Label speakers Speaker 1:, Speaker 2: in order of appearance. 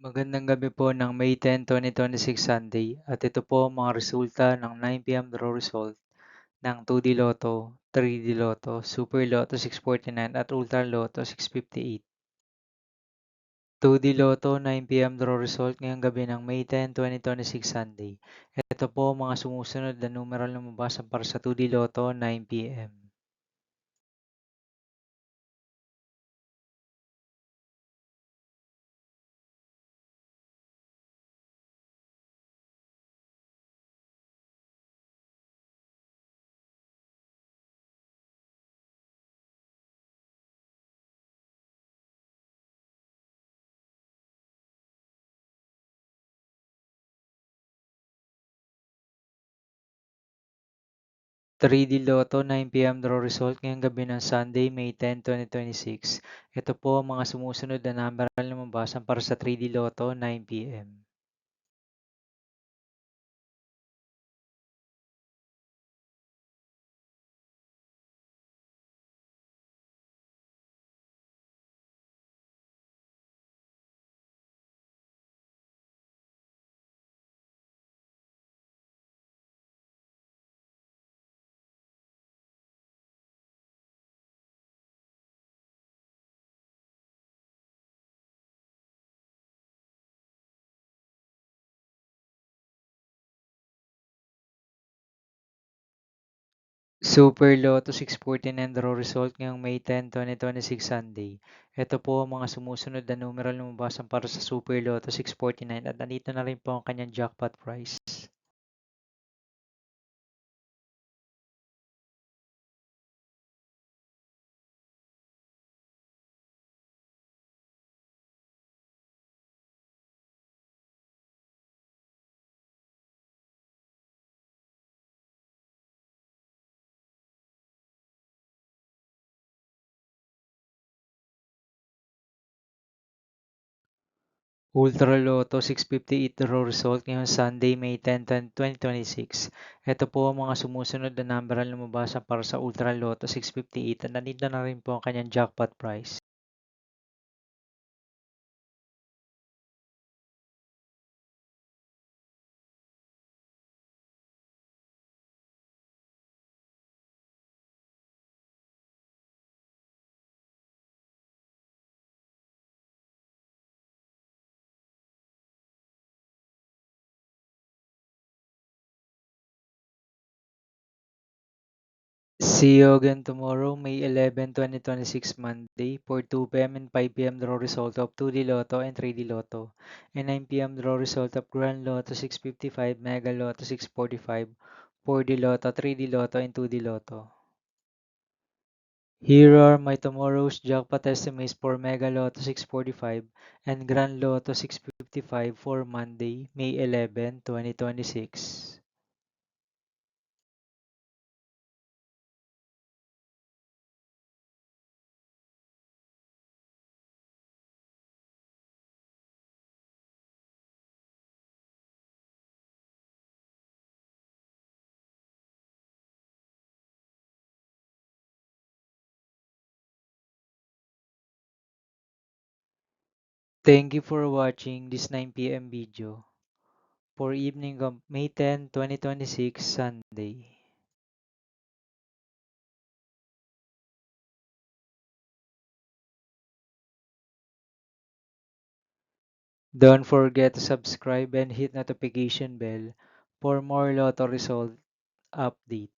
Speaker 1: Magandang gabi po ng May 10, 2026 Sunday at ito po ang mga resulta ng 9 PM draw result ng 2D Lotto, 3D Lotto, Super Lotto 649 at Ultra Lotto 658. 2D Lotto 9 PM draw result ngayong gabi ng May 10, 2026 Sunday. Ito po ang mga sumusunod na numeral na mabasa para sa 2D Lotto 9 PM. 3D Lotto 9 PM draw result ngayong gabi ng Sunday, May 10, 2026. Ito po ang mga sumusunod na numeral na mabasa para sa 3D Lotto 9 PM. 'Super Lotto 649 draw result ngayong May 10, 2026 Sunday. Ito po ang mga sumusunod na numeral na mabasa para sa Super Lotto 649 at nandito na rin po ang kanyang jackpot prize. Ultra Lotto 658 draw result ngayong Sunday, May 10, 2026. Ito po ang mga sumusunod na numeral na mabasa para sa Ultra Lotto 658 at nandito na rin po ang kanyang jackpot prize. See you again tomorrow, May 11, 2026 Monday for 2 PM and 5 PM draw result of 2D Lotto and 3D Lotto and 9 PM draw result of Grand Lotto 655, Mega Lotto 645, 4D Lotto, 3D Lotto, and 2D Lotto. Here are my tomorrow's jackpot estimates for Mega Lotto 645 and Grand Lotto 655 for Monday, May 11, 2026. Thank you for watching this 9 PM video for evening of May 10, 2026 Sunday. Don't forget to subscribe and hit notification bell for more Lotto result update.